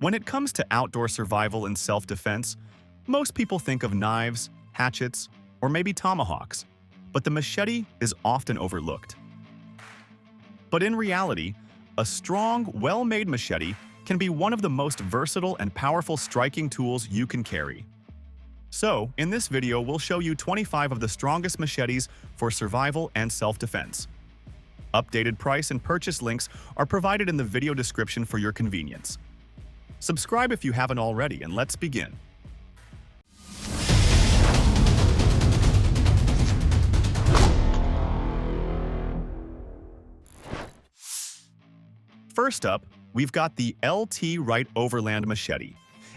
When it comes to outdoor survival and self-defense, most people think of knives, hatchets, or maybe tomahawks, but the machete is often overlooked. But in reality, a strong, well-made machete can be one of the most versatile and powerful striking tools you can carry. So, in this video, we'll show you 25 of the strongest machetes for survival and self-defense. Updated price and purchase links are provided in the video description for your convenience. Subscribe if you haven't already, and let's begin. First up, we've got the LT Right Overland Machete,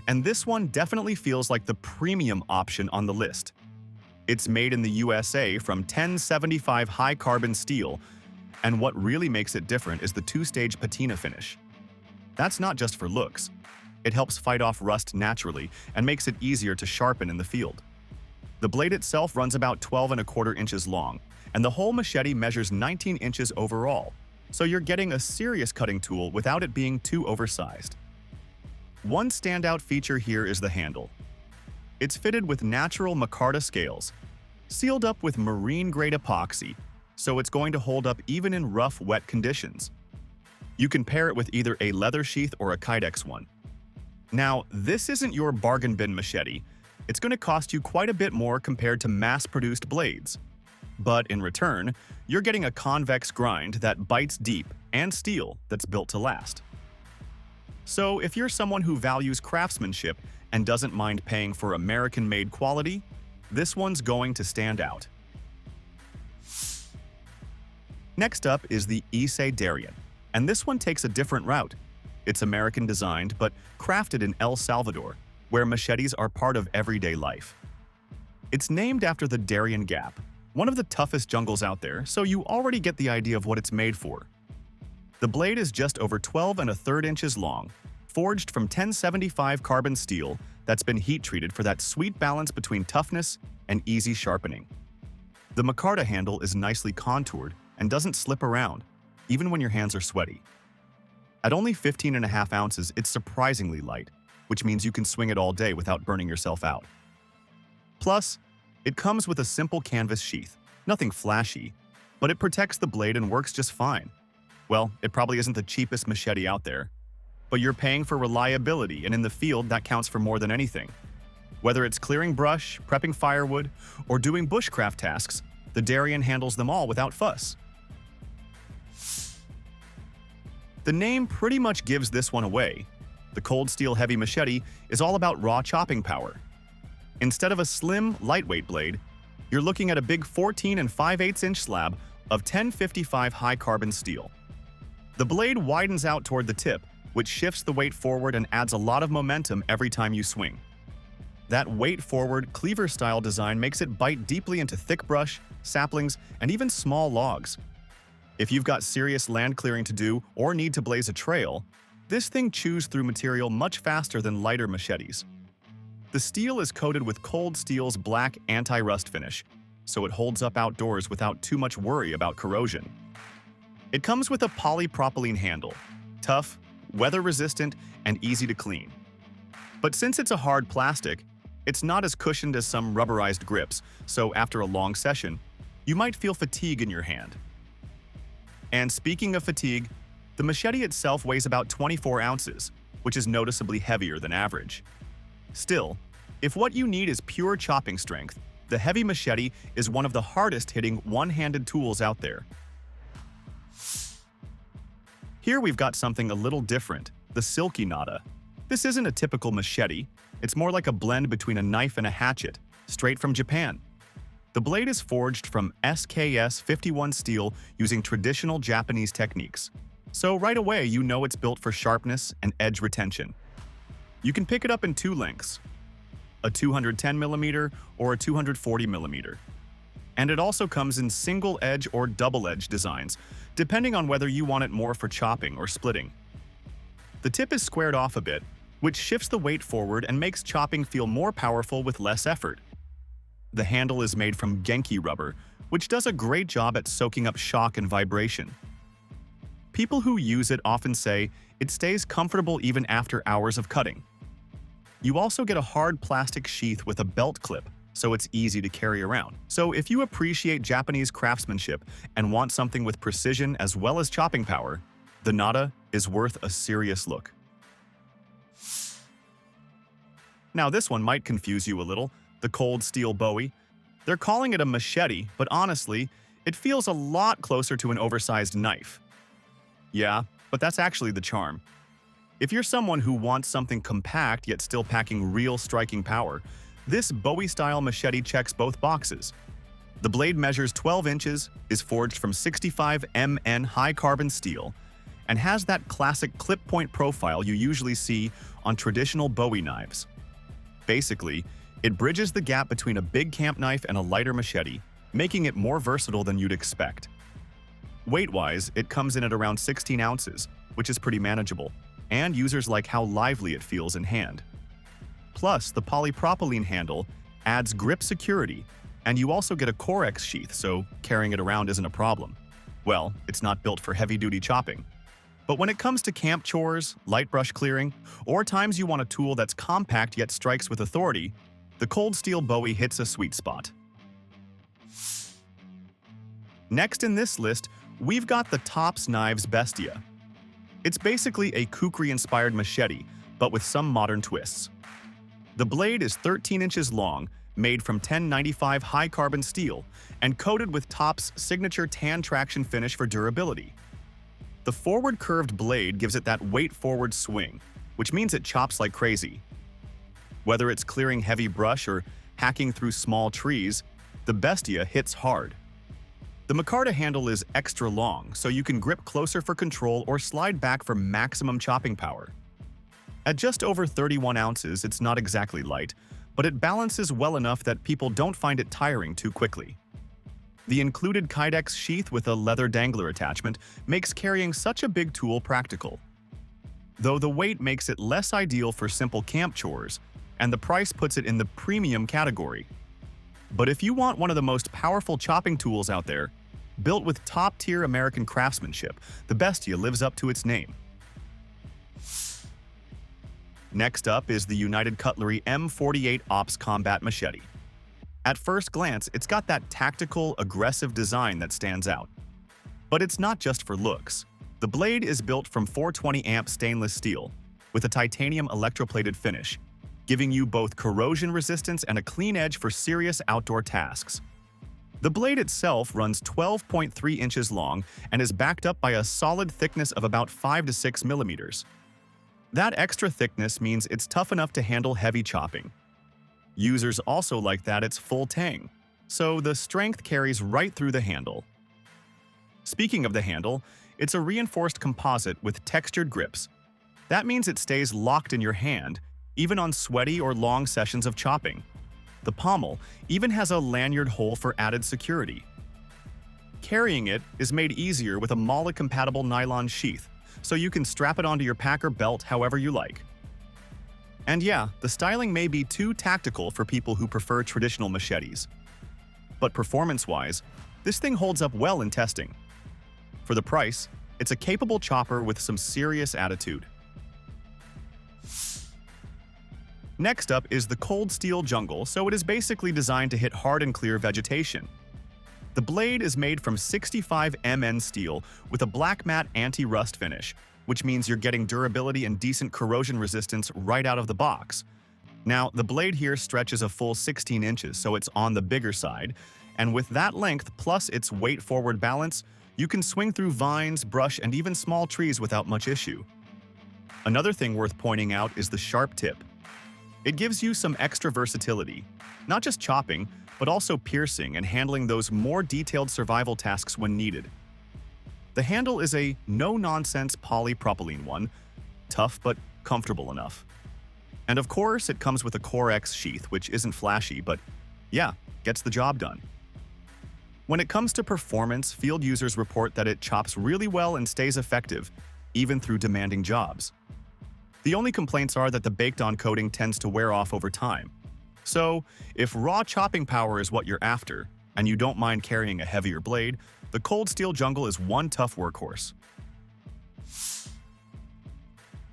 and this one definitely feels like the premium option on the list. It's made in the USA from 1075 high-carbon steel, and what really makes it different is the two-stage patina finish. That's not just for looks. It helps fight off rust naturally and makes it easier to sharpen in the field. The blade itself runs about 12¼ inches long, and the whole machete measures 19 inches overall, so you're getting a serious cutting tool without it being too oversized. One standout feature here is the handle. It's fitted with natural micarta scales, sealed up with marine-grade epoxy, so it's going to hold up even in rough, wet conditions. You can pair it with either a leather sheath or a Kydex one. Now, this isn't your bargain bin machete. It's going to cost you quite a bit more compared to mass-produced blades. But in return, you're getting a convex grind that bites deep and steel that's built to last. So if you're someone who values craftsmanship and doesn't mind paying for American-made quality, this one's going to stand out. Next up is the ESEE-Machete, and this one takes a different route. It's American-designed but crafted in El Salvador, where machetes are part of everyday life. It's named after the Darien Gap, one of the toughest jungles out there, so you already get the idea of what it's made for. The blade is just over 12⅓ inches long, forged from 1075 carbon steel that's been heat-treated for that sweet balance between toughness and easy sharpening. The micarta handle is nicely contoured and doesn't slip around, even when your hands are sweaty. At only 15½ ounces, it's surprisingly light, which means you can swing it all day without burning yourself out. Plus, it comes with a simple canvas sheath, nothing flashy, but it protects the blade and works just fine. Well, it probably isn't the cheapest machete out there, but you're paying for reliability, and in the field that counts for more than anything. Whether it's clearing brush, prepping firewood, or doing bushcraft tasks, the Darien handles them all without fuss. The name pretty much gives this one away. The Cold Steel Heavy Machete is all about raw chopping power. Instead of a slim, lightweight blade, you're looking at a big 14 5/8 inch slab of 1055 high-carbon steel. The blade widens out toward the tip, which shifts the weight forward and adds a lot of momentum every time you swing. That weight-forward, cleaver-style design makes it bite deeply into thick brush, saplings, and even small logs. If you've got serious land clearing to do or need to blaze a trail, this thing chews through material much faster than lighter machetes. The steel is coated with ColdSteel's black anti-rust finish, so it holds up outdoors without too much worry about corrosion. It comes with a polypropylene handle, tough, weather-resistant, and easy to clean. But since it's a hard plastic, it's not as cushioned as some rubberized grips, so after a long session, you might feel fatigue in your hand. And speaking of fatigue, the machete itself weighs about 24 ounces, which is noticeably heavier than average. Still, if what you need is pure chopping strength, the heavy machete is one of the hardest-hitting one-handed tools out there. Here we've got something a little different, the Silky NATA. This isn't a typical machete, it's more like a blend between a knife and a hatchet, straight from Japan. The blade is forged from SKS 51 steel using traditional Japanese techniques, so right away you know it's built for sharpness and edge retention. You can pick it up in two lengths, a 210mm or a 240mm. And it also comes in single-edge or double-edge designs, depending on whether you want it more for chopping or splitting. The tip is squared off a bit, which shifts the weight forward and makes chopping feel more powerful with less effort. The handle is made from Genki rubber, which does a great job at soaking up shock and vibration. People who use it often say it stays comfortable even after hours of cutting. You also get a hard plastic sheath with a belt clip, so it's easy to carry around. So if you appreciate Japanese craftsmanship and want something with precision as well as chopping power, the NATA is worth a serious look. Now this one might confuse you a little, the Cold Steel Bowie. They're calling it a machete, but honestly, it feels a lot closer to an oversized knife. Yeah, but that's actually the charm. If you're someone who wants something compact yet still packing real striking power, this Bowie-style machete checks both boxes. The blade measures 12 inches, is forged from 65 Mn high-carbon steel, and has that classic clip-point profile you usually see on traditional Bowie knives. Basically, it bridges the gap between a big camp knife and a lighter machete, making it more versatile than you'd expect. Weight-wise, it comes in at around 16 ounces, which is pretty manageable, and users like how lively it feels in hand. Plus, the polypropylene handle adds grip security, and you also get a Corex sheath, so carrying it around isn't a problem. Well, it's not built for heavy-duty chopping. But when it comes to camp chores, light brush clearing, or times you want a tool that's compact yet strikes with authority, the Cold Steel Bowie hits a sweet spot. Next in this list, we've got the tops-knives-bestia. It's basically a Kukri-inspired machete, but with some modern twists. The blade is 13 inches long, made from 1095 high-carbon steel, and coated with Tops' signature tan traction finish for durability. The forward curved blade gives it that weight-forward swing, which means it chops like crazy. Whether it's clearing heavy brush or hacking through small trees, the Bestia hits hard. The micarta handle is extra long, so you can grip closer for control or slide back for maximum chopping power. At just over 31 ounces, it's not exactly light, but it balances well enough that people don't find it tiring too quickly. The included Kydex sheath with a leather dangler attachment makes carrying such a big tool practical. Though the weight makes it less ideal for simple camp chores, and the price puts it in the premium category. But if you want one of the most powerful chopping tools out there, built with top-tier American craftsmanship, the Bestia lives up to its name. Next up is the United Cutlery M48 Ops Combat Machete. At first glance, it's got that tactical, aggressive design that stands out. But it's not just for looks. The blade is built from 420 amp stainless steel, with a titanium electroplated finish, giving you both corrosion resistance and a clean edge for serious outdoor tasks. The blade itself runs 12.3 inches long and is backed up by a solid thickness of about 5 to 6 millimeters. That extra thickness means it's tough enough to handle heavy chopping. Users also like that it's full tang, so the strength carries right through the handle. Speaking of the handle, it's a reinforced composite with textured grips. That means it stays locked in your hand, even on sweaty or long sessions of chopping. The pommel even has a lanyard hole for added security. Carrying it is made easier with a mallet-compatible nylon sheath, so you can strap it onto your pack or belt however you like. And yeah, the styling may be too tactical for people who prefer traditional machetes. But performance-wise, this thing holds up well in testing. For the price, it's a capable chopper with some serious attitude. Next up is the Cold Steel Jungle, so it is basically designed to hit hard and clear vegetation. The blade is made from 65 Mn steel with a black matte anti-rust finish, which means you're getting durability and decent corrosion resistance right out of the box. Now, the blade here stretches a full 16 inches, so it's on the bigger side, and with that length plus its weight-forward balance, you can swing through vines, brush, and even small trees without much issue. Another thing worth pointing out is the sharp tip. It gives you some extra versatility, not just chopping, but also piercing and handling those more detailed survival tasks when needed. The handle is a no-nonsense polypropylene one, tough but comfortable enough. And of course, it comes with a Corex sheath, which isn't flashy, but yeah, gets the job done. When it comes to performance, field users report that it chops really well and stays effective, even through demanding jobs. The only complaints are that the baked-on coating tends to wear off over time. So, if raw chopping power is what you're after, and you don't mind carrying a heavier blade, the Cold Steel Jungle is one tough workhorse.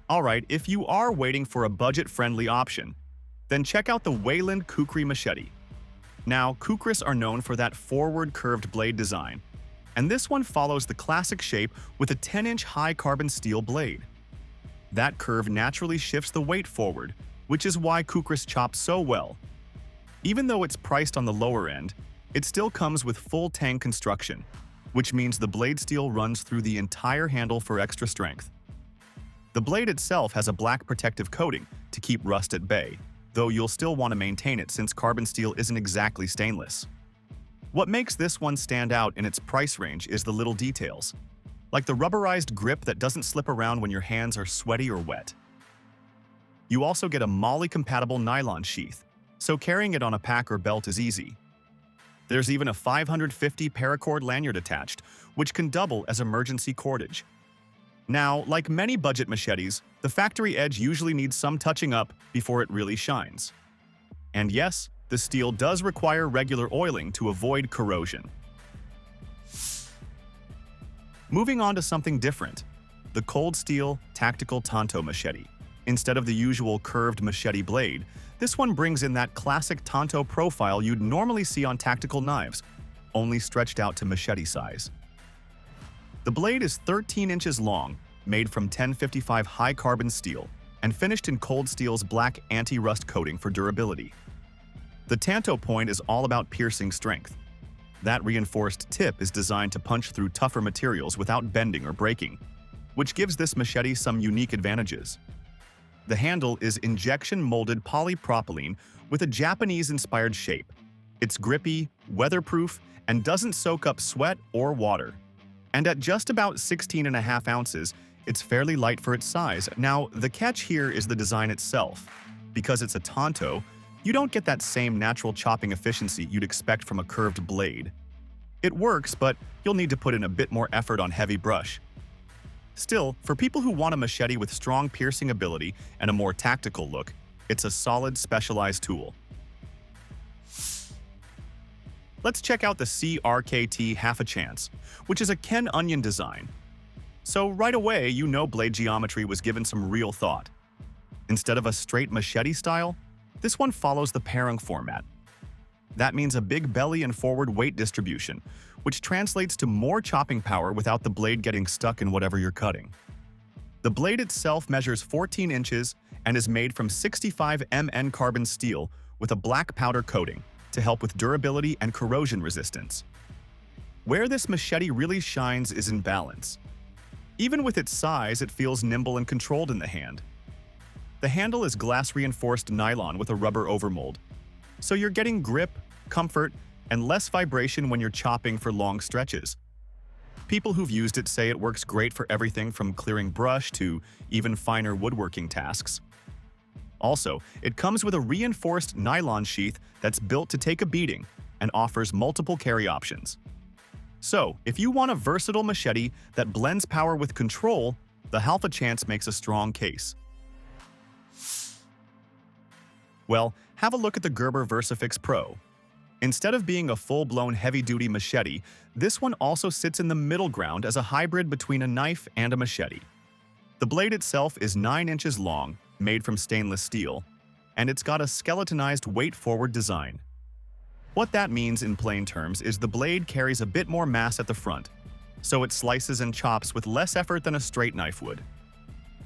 Alright, if you are waiting for a budget-friendly option, then check out the WEYLAND-Kukri machete. Now, Kukris are known for that forward curved blade design, and this one follows the classic shape with a 10-inch high carbon steel blade. That curve naturally shifts the weight forward, which is why Kukris chops so well. Even though it's priced on the lower end, it still comes with full tang construction, which means the blade steel runs through the entire handle for extra strength. The blade itself has a black protective coating to keep rust at bay, though you'll still want to maintain it since carbon steel isn't exactly stainless. What makes this one stand out in its price range is the little details, like the rubberized grip that doesn't slip around when your hands are sweaty or wet. You also get a MOLLE-compatible nylon sheath, so carrying it on a pack or belt is easy. There's even a 550 paracord lanyard attached, which can double as emergency cordage. Now, like many budget machetes, the factory edge usually needs some touching up before it really shines. And yes, the steel does require regular oiling to avoid corrosion. Moving on to something different, the ColdSteel-Tanto machete. Instead of the usual curved machete blade, this one brings in that classic tanto profile you'd normally see on tactical knives, only stretched out to machete size. The blade is 13 inches long, made from 1055 high-carbon steel, and finished in ColdSteel's black anti-rust coating for durability. The tanto point is all about piercing strength. That reinforced tip is designed to punch through tougher materials without bending or breaking, which gives this machete some unique advantages. The handle is injection-molded polypropylene with a Japanese-inspired shape. It's grippy, weatherproof, and doesn't soak up sweat or water. And at just about 16.5 ounces, it's fairly light for its size. Now, the catch here is the design itself. Because it's a tanto, you don't get that same natural chopping efficiency you'd expect from a curved blade. It works, but you'll need to put in a bit more effort on heavy brush. Still, for people who want a machete with strong piercing ability and a more tactical look, it's a solid, specialized tool. Let's check out the CRKT-Halfachance, which is a Ken Onion design. So right away, you know blade geometry was given some real thought. Instead of a straight machete style, this one follows the parang format. That means a big belly and forward weight distribution, which translates to more chopping power without the blade getting stuck in whatever you're cutting. The blade itself measures 14 inches and is made from 65 MN carbon steel with a black powder coating to help with durability and corrosion resistance. Where this machete really shines is in balance. Even with its size, it feels nimble and controlled in the hand. The handle is glass-reinforced nylon with a rubber overmold, so you're getting grip, comfort, and less vibration when you're chopping for long stretches. People who've used it say it works great for everything from clearing brush to even finer woodworking tasks. Also, it comes with a reinforced nylon sheath that's built to take a beating and offers multiple carry options. So, if you want a versatile machete that blends power with control, the Halfachance makes a strong case. Well, have a look at the Gerber-Versafix Pro. Instead of being a full-blown heavy-duty machete, this one also sits in the middle ground as a hybrid between a knife and a machete. The blade itself is 9 inches long, made from stainless steel, and it's got a skeletonized weight-forward design. What that means in plain terms is the blade carries a bit more mass at the front, so it slices and chops with less effort than a straight knife would.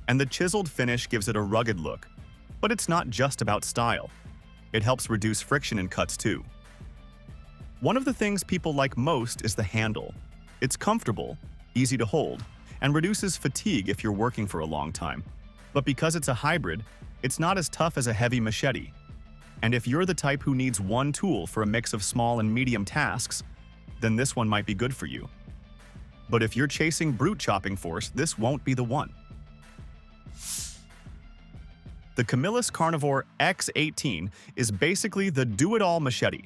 And the chiseled finish gives it a rugged look. But it's not just about style. It helps reduce friction in cuts too. One of the things people like most is the handle. It's comfortable, easy to hold, and reduces fatigue if you're working for a long time. But because it's a hybrid, it's not as tough as a heavy machete. And if you're the type who needs one tool for a mix of small and medium tasks, then this one might be good for you. But if you're chasing brute chopping force, this won't be the one. The camillus-carnivore X18 is basically the do-it-all machete.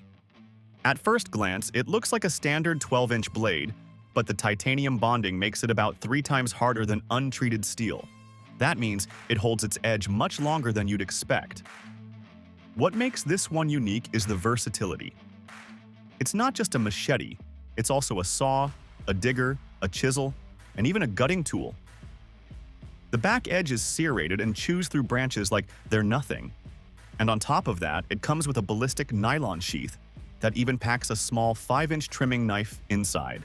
At first glance, it looks like a standard 12-inch blade, but the titanium bonding makes it about 3 times harder than untreated steel. That means it holds its edge much longer than you'd expect. What makes this one unique is the versatility. It's not just a machete, it's also a saw, a digger, a chisel, and even a gutting tool. The back edge is serrated and chews through branches like they're nothing. And on top of that, it comes with a ballistic nylon sheath that even packs a small 5-inch trimming knife inside.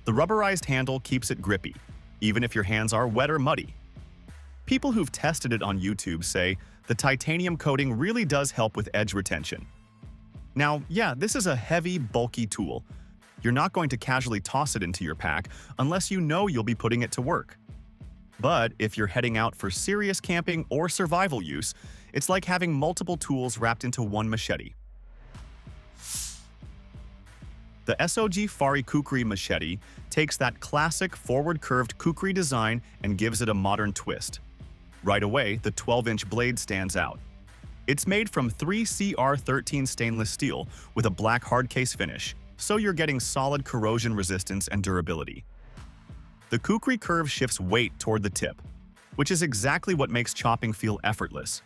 The rubberized handle keeps it grippy, even if your hands are wet or muddy. People who've tested it on YouTube say the titanium coating really does help with edge retention. Now, yeah, this is a heavy, bulky tool. You're not going to casually toss it into your pack unless you know you'll be putting it to work. But if you're heading out for serious camping or survival use, it's like having multiple tools wrapped into one machete. The SOG Kukri machete takes that classic forward-curved Kukri design and gives it a modern twist. Right away, the 12-inch blade stands out. It's made from 3CR13 stainless steel with a black hardcase finish, so you're getting solid corrosion resistance and durability. The Kukri curve shifts weight toward the tip, which is exactly what makes chopping feel effortless.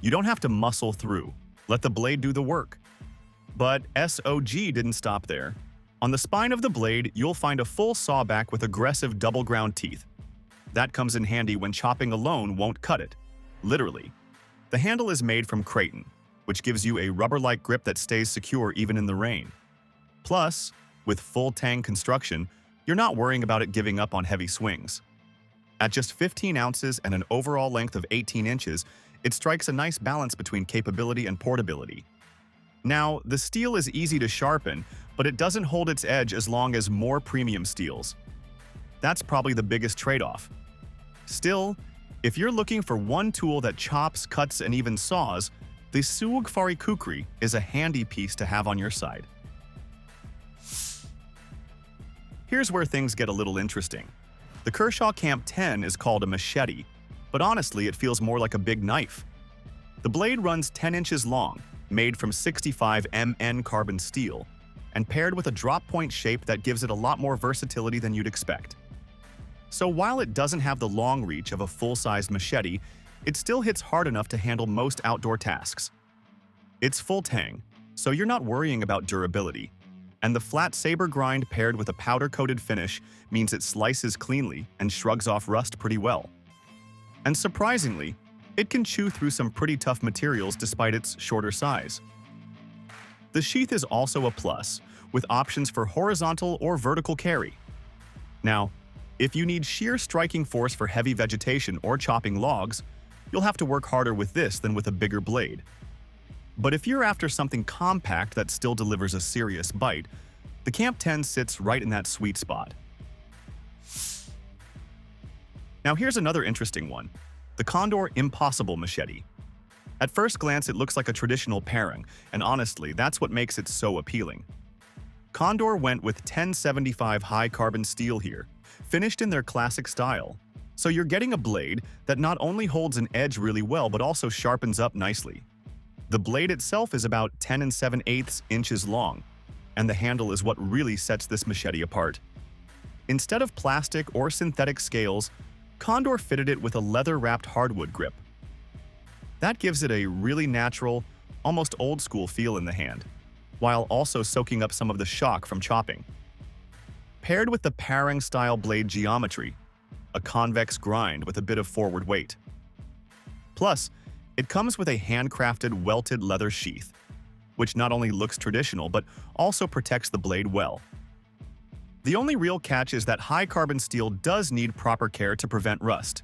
You don't have to muscle through. Let the blade do the work. But SOG didn't stop there. On the spine of the blade, you'll find a full sawback with aggressive double-ground teeth. That comes in handy when chopping alone won't cut it. Literally. The handle is made from Kraton, which gives you a rubber-like grip that stays secure even in the rain. Plus, with full tang construction, you're not worrying about it giving up on heavy swings. At just 15 ounces and an overall length of 18 inches, it strikes a nice balance between capability and portability. Now, the steel is easy to sharpen, but it doesn't hold its edge as long as more premium steels. That's probably the biggest trade-off. Still, if you're looking for one tool that chops, cuts, and even saws, the SOG Kukri is a handy piece to have on your side. Here's where things get a little interesting. The Kershaw Camp 10 is called a machete, but honestly it feels more like a big knife. The blade runs 10 inches long, made from 65 Mn carbon steel, and paired with a drop point shape that gives it a lot more versatility than you'd expect. So while it doesn't have the long reach of a full-sized machete, it still hits hard enough to handle most outdoor tasks. It's full tang, so you're not worrying about durability. And the flat saber grind paired with a powder-coated finish means it slices cleanly and shrugs off rust pretty well. And surprisingly, it can chew through some pretty tough materials despite its shorter size. The sheath is also a plus, with options for horizontal or vertical carry. Now, if you need sheer striking force for heavy vegetation or chopping logs, you'll have to work harder with this than with a bigger blade. But if you're after something compact that still delivers a serious bite, the Camp 10 sits right in that sweet spot. Now here's another interesting one, the condor-machete. At first glance, it looks like a traditional pairing, and honestly, that's what makes it so appealing. Condor went with 1075 high-carbon steel here, finished in their classic style. So you're getting a blade that not only holds an edge really well but also sharpens up nicely. The blade itself is about 10 7/8 inches long, and the handle is what really sets this machete apart. Instead of plastic or synthetic scales, Condor fitted it with a leather-wrapped hardwood grip. That gives it a really natural, almost old-school feel in the hand, while also soaking up some of the shock from chopping. Paired with the parang-style blade geometry, a convex grind with a bit of forward weight. Plus, it comes with a handcrafted welted leather sheath, which not only looks traditional but also protects the blade well. The only real catch is that high-carbon steel does need proper care to prevent rust.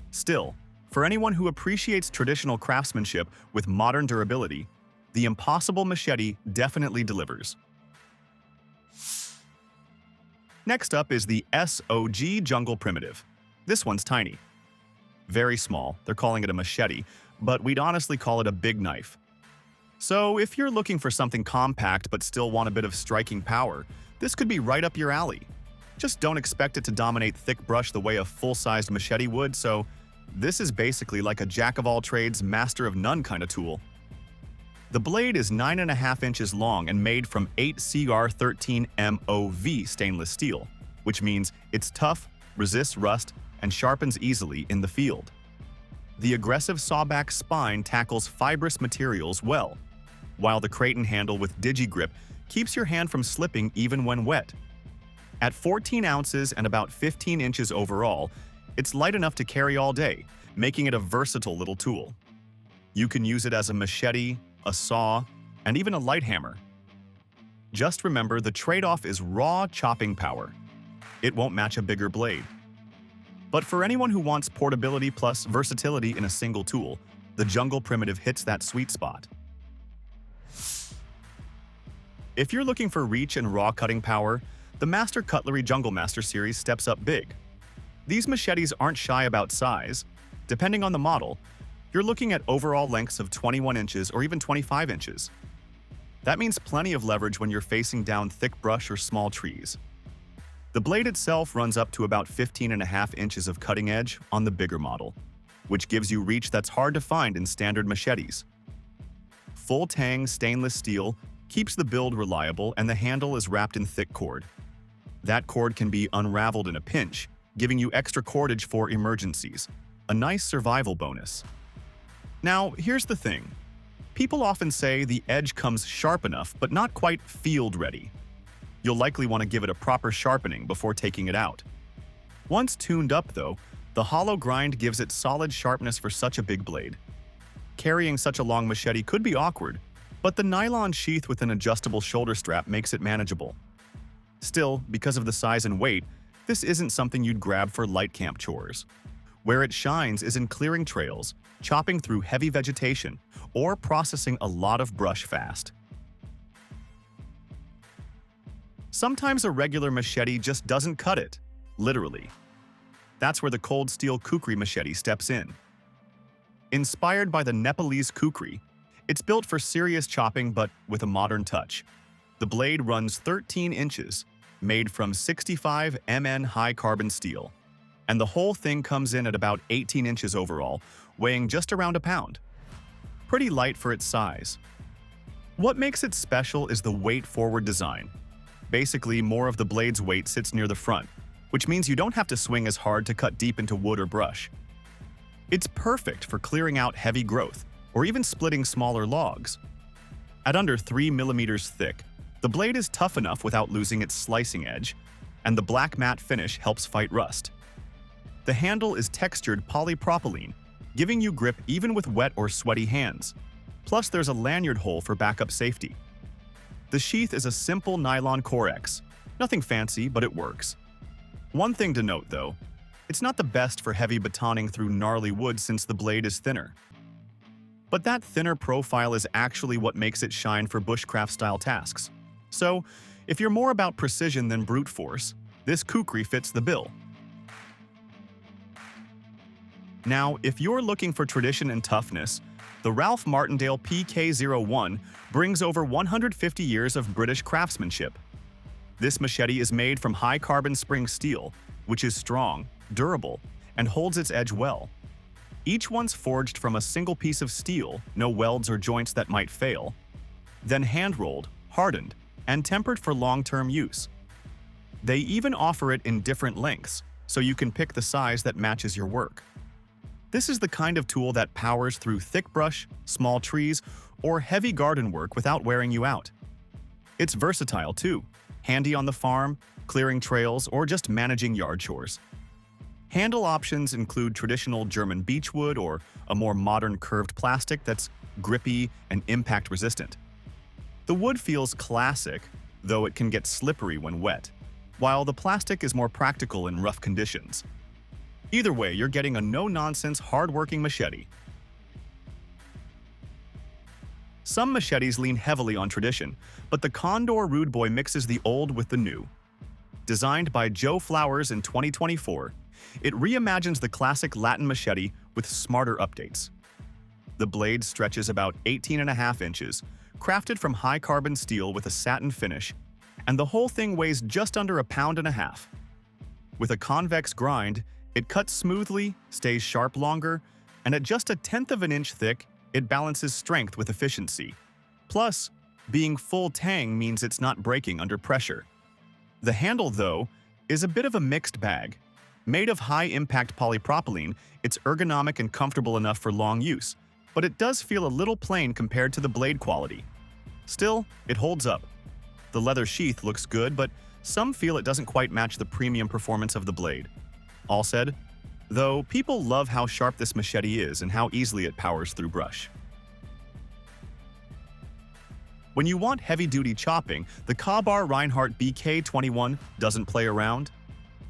Still, for anyone who appreciates traditional craftsmanship with modern durability, the Impossible Machete definitely delivers. Next up is the SOG Jungle Primitive. This one's tiny. Very small, they're calling it a machete, but we'd honestly call it a big knife. So if you're looking for something compact but still want a bit of striking power, this could be right up your alley. Just don't expect it to dominate thick brush the way a full-sized machete would, so this is basically like a jack-of-all-trades, master-of-none kind of tool. The blade is 9.5 inches long and made from 8CR13 MOV stainless steel, which means it's tough, resists rust, and sharpens easily in the field. The aggressive sawback spine tackles fibrous materials well, while the Kraton handle with digi-grip keeps your hand from slipping even when wet. At 14 ounces and about 15 inches overall, It's light enough to carry all day, making it a versatile little tool. You can use it as a machete, a saw, and even a light hammer. Just remember, the trade-off is raw chopping power. It won't match a bigger blade. But for anyone who wants portability plus versatility in a single tool, the Jungle Primitive hits that sweet spot. If you're looking for reach and raw cutting power, the Master Cutlery Jungle Master series steps up big. These machetes aren't shy about size. Depending on the model, you're looking at overall lengths of 21 inches or even 25 inches. That means plenty of leverage when you're facing down thick brush or small trees. The blade itself runs up to about 15.5 inches of cutting edge on the bigger model, which gives you reach that's hard to find in standard machetes. Full tang stainless steel keeps the build reliable, and the handle is wrapped in thick cord. That cord can be unraveled in a pinch, giving you extra cordage for emergencies, a nice survival bonus. Now, here's the thing. People often say the edge comes sharp enough, but not quite field ready. You'll likely want to give it a proper sharpening before taking it out. Once tuned up, though, the hollow grind gives it solid sharpness for such a big blade. Carrying such a long machete could be awkward, but the nylon sheath with an adjustable shoulder strap makes it manageable. Still, because of the size and weight, this isn't something you'd grab for light camp chores. Where it shines is in clearing trails, chopping through heavy vegetation, or processing a lot of brush fast. Sometimes a regular machete just doesn't cut it, literally. That's where the ColdSteel-Kukri machete steps in. Inspired by the Nepalese Kukri, it's built for serious chopping but with a modern touch. The blade runs 13 inches, made from 65 Mn high-carbon steel, and the whole thing comes in at about 18 inches overall, weighing just around a pound. Pretty light for its size. What makes it special is the weight-forward design. Basically, more of the blade's weight sits near the front, which means you don't have to swing as hard to cut deep into wood or brush. It's perfect for clearing out heavy growth, or even splitting smaller logs. At under 3 millimeters thick, the blade is tough enough without losing its slicing edge, and the black matte finish helps fight rust. The handle is textured polypropylene, giving you grip even with wet or sweaty hands. Plus, there's a lanyard hole for backup safety. The sheath is a simple nylon Corex. Nothing fancy, but it works. One thing to note, though, it's not the best for heavy batoning through gnarly wood since the blade is thinner. But that thinner profile is actually what makes it shine for bushcraft-style tasks. So, if you're more about precision than brute force, this Kukri fits the bill. Now, if you're looking for tradition and toughness, the Ralph Martindale PK01 brings over 150 years of British craftsmanship. This machete is made from high-carbon spring steel, which is strong, durable, and holds its edge well. Each one's forged from a single piece of steel, no welds or joints that might fail, then hand-rolled, hardened, and tempered for long-term use. They even offer it in different lengths, so you can pick the size that matches your work. This is the kind of tool that powers through thick brush, small trees, or heavy garden work without wearing you out. It's versatile too, handy on the farm, clearing trails, or just managing yard chores. Handle options include traditional German beechwood or a more modern curved plastic that's grippy and impact resistant. The wood feels classic, though it can get slippery when wet, while the plastic is more practical in rough conditions. Either way, you're getting a no-nonsense, hard-working machete. Some machetes lean heavily on tradition, but the Condor Rude Boy mixes the old with the new. Designed by Joe Flowers in 2024, it reimagines the classic Latin machete with smarter updates. The blade stretches about 18.5 inches, crafted from high-carbon steel with a satin finish, and the whole thing weighs just under 1.5 pounds. With a convex grind, it cuts smoothly, stays sharp longer, and at just 1/10 of an inch thick, it balances strength with efficiency. Plus, being full tang means it's not breaking under pressure. The handle, though, is a bit of a mixed bag. Made of high-impact polypropylene, it's ergonomic and comfortable enough for long use, but it does feel a little plain compared to the blade quality. Still, it holds up. The leather sheath looks good, but some feel it doesn't quite match the premium performance of the blade. All said, though people love how sharp this machete is and how easily it powers through brush. When you want heavy-duty chopping, the Ka-Bar Reinhardt BK21 doesn't play around.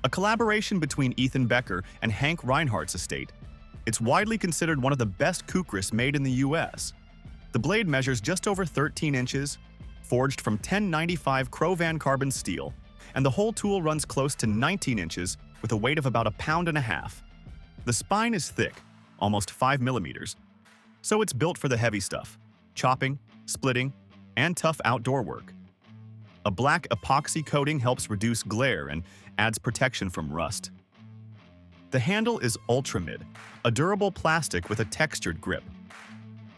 A collaboration between Ethan Becker and Hank Reinhardt's estate, it's widely considered one of the best Kukris made in the US. The blade measures just over 13 inches, forged from 1095 Crovan carbon steel, and the whole tool runs close to 19 inches with a weight of about 1.5 pounds. The spine is thick, almost 5 millimeters, so it's built for the heavy stuff, chopping, splitting, and tough outdoor work. A black epoxy coating helps reduce glare and adds protection from rust. The handle is Ultramid, a durable plastic with a textured grip.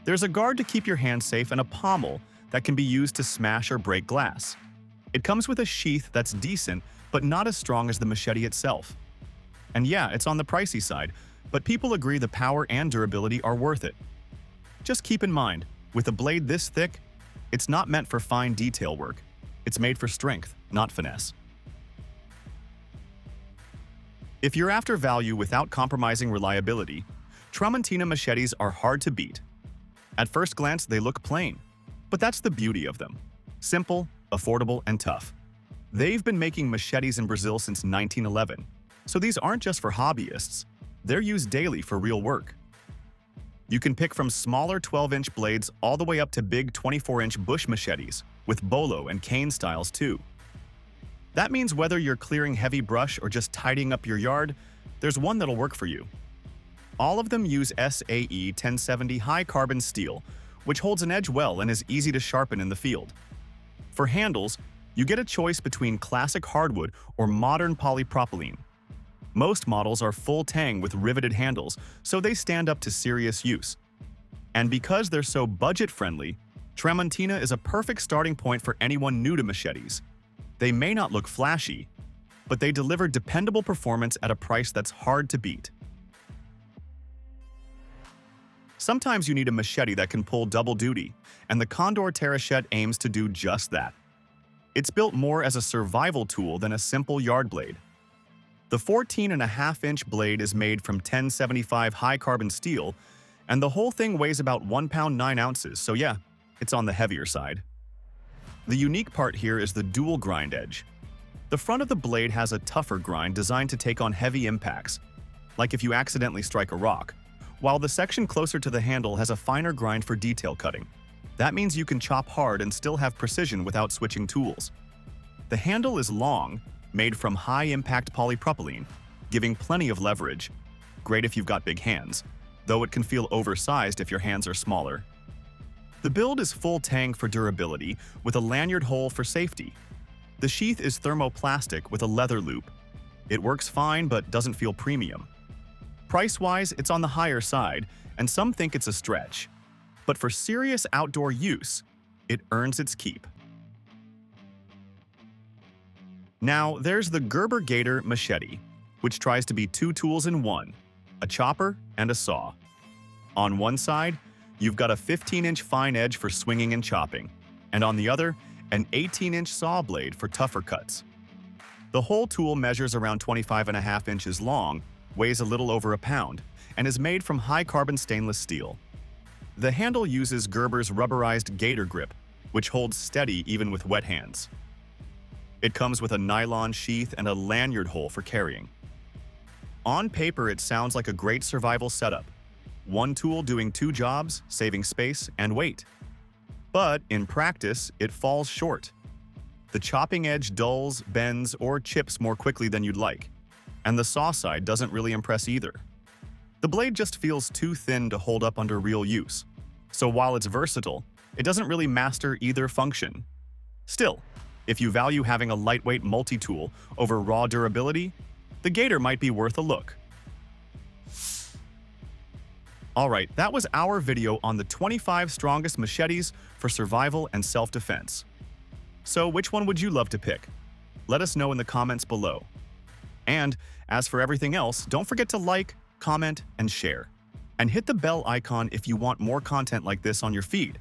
There's a guard to keep your hand safe and a pommel that can be used to smash or break glass. It comes with a sheath that's decent, but not as strong as the machete itself. And yeah, it's on the pricey side, but people agree the power and durability are worth it. Just keep in mind, with a blade this thick, it's not meant for fine detail work. It's made for strength, not finesse. If you're after value without compromising reliability, Tramontina machetes are hard to beat. At first glance, they look plain, but that's the beauty of them. Simple, affordable, and tough. They've been making machetes in Brazil since 1911, so these aren't just for hobbyists. They're used daily for real work. You can pick from smaller 12-inch blades all the way up to big 24-inch bush machetes, with bolo and cane styles too. That means whether you're clearing heavy brush or just tidying up your yard, there's one that'll work for you. All of them use SAE-1070 high-carbon steel, which holds an edge well and is easy to sharpen in the field. For handles, you get a choice between classic hardwood or modern polypropylene. Most models are full tang with riveted handles, so they stand up to serious use. And because they're so budget-friendly, Tramontina is a perfect starting point for anyone new to machetes. They may not look flashy, but they deliver dependable performance at a price that's hard to beat. Sometimes you need a machete that can pull double duty, and the condor-machete aims to do just that. It's built more as a survival tool than a simple yard blade. The 14.5-inch blade is made from 1075 high-carbon steel, and the whole thing weighs about 1 pound 9 ounces, so yeah, it's on the heavier side. The unique part here is the dual grind edge. The front of the blade has a tougher grind designed to take on heavy impacts, like if you accidentally strike a rock, while the section closer to the handle has a finer grind for detail cutting. That means you can chop hard and still have precision without switching tools. The handle is long, made from high-impact polypropylene, giving plenty of leverage. Great if you've got big hands, though it can feel oversized if your hands are smaller. The build is full tang for durability, with a lanyard hole for safety. The sheath is thermoplastic with a leather loop. It works fine but doesn't feel premium. Price-wise, it's on the higher side, and some think it's a stretch. But for serious outdoor use, it earns its keep. Now, there's the Gerber-Machete, which tries to be 2 tools in one, a chopper and a saw. On one side, you've got a 15-inch fine edge for swinging and chopping, and on the other, an 18-inch saw blade for tougher cuts. The whole tool measures around 25.5 inches long, weighs a little over 1 pound, and is made from high-carbon stainless steel. The handle uses Gerber's rubberized gator grip, which holds steady even with wet hands. It comes with a nylon sheath and a lanyard hole for carrying. On paper, it sounds like a great survival setup. One tool doing 2 jobs, saving space and weight. But in practice, it falls short. The chopping edge dulls, bends, or chips more quickly than you'd like, and the saw side doesn't really impress either. The blade just feels too thin to hold up under real use, so while it's versatile, it doesn't really master either function. Still, if you value having a lightweight multi-tool over raw durability, the Gator might be worth a look. Alright, that was our video on the 25 strongest machetes for survival and self-defense. So which one would you love to pick? Let us know in the comments below. And as for everything else, don't forget to like, comment, and share. And hit the bell icon if you want more content like this on your feed.